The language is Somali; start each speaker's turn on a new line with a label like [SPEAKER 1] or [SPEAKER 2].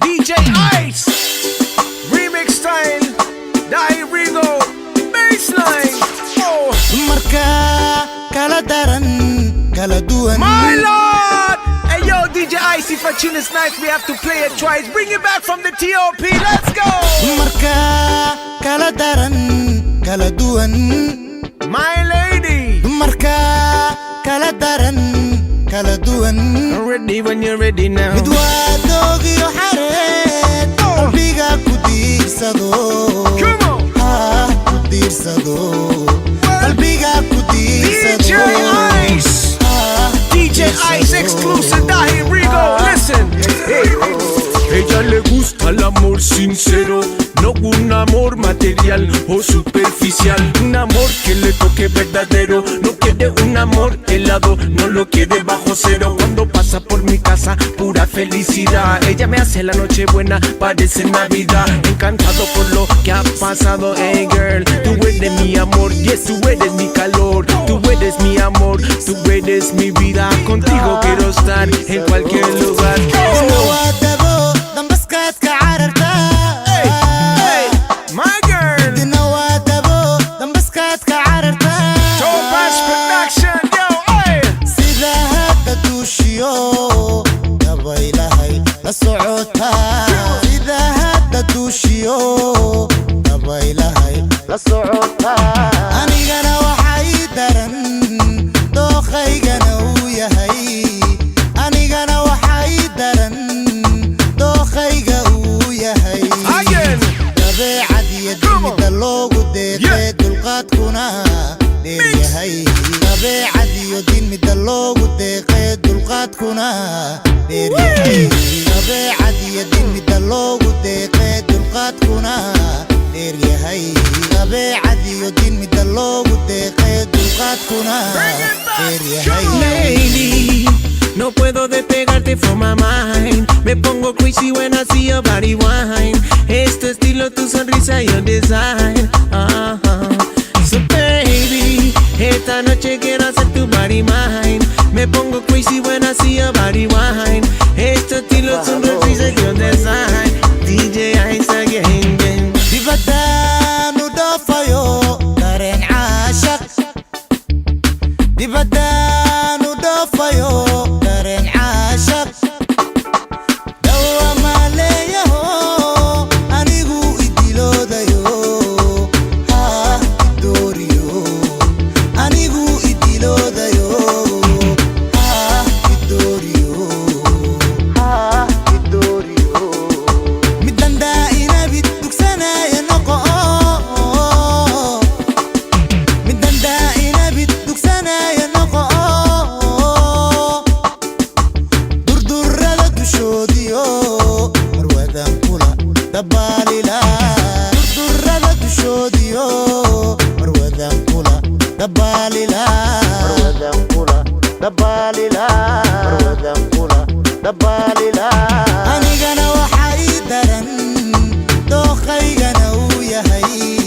[SPEAKER 1] DJ Ice Remix style Dahi Rigo Bassline Oh
[SPEAKER 2] marka kala daran kala duwan
[SPEAKER 1] My Lord Hey yo DJ Ice if I chill this night we have to play it twice Bring it back from the TOP Let's go
[SPEAKER 2] marka kala daran kala duwan
[SPEAKER 1] My lady
[SPEAKER 2] marka kala daran kala duwan
[SPEAKER 1] I'm ready when you're ready now
[SPEAKER 2] mid waa doog iyo xareed qalbiga ku diirsado
[SPEAKER 1] Come on
[SPEAKER 2] ku diirsado qalbiga ku diirsado
[SPEAKER 1] DJ Ice DJ Ice exclusive Dahi Rigo Listen Ella le gusta el amor sincero, no un amor material o superficial. Un amor que le toque verdadero, no quiere un amor helado, no lo quiere bajo cero. Cuando pasa por mi casa, pura felicidad. Ella me hace la noche buena, parece Navidad. Encantado por lo que ha pasado, hey girl. Tú eres mi amor, yes, tú eres mi calor. Tú eres mi amor, tú eres mi vida. Contigo quiero estar en cualquier lugar.
[SPEAKER 2] anigana waxay daran dooqaygana uu yahay anigana waxay daran dooqayga uu yahay dabeecad iyo dimida loogu deeqee dulqaadkuna dheer yahay dabeecad iyo dimida loogu deeqee dulqaadkuna dheer yahay dabeecad iyo dimida loogu deeqee dulqaadkuna dheer yahay dabeecad iyo dimida loogu deeqee dulqaadkuna dheer yahay
[SPEAKER 1] Lady, no puedo despegarte from my mind. Me pongo crazy when I see your body wine. Es tu estilo, tu sonrisa y your design. So baby, esta noche quiero hacer tu body mine. Me pongo crazy when I see your body wine. Es tu estilo, tu sonrisa y your design. DJ Ice again.
[SPEAKER 2] dibadaan u dhoofayo dareen caashaq dibadaan u dhoofayo dareen caashaq dawa maaleeyaho anigu idiloodayo idooriyo anigu idiloodayo idooriyo idooriyo midanda inabid dugsanaya durdurada dushoodiyo marwadan kula dabaalila durdurada dushoodiyo marwadan kula dabaalila marwadan kula dabaalila marwadan kula dabaalila anigana waxay daran dooqaygana uu yahay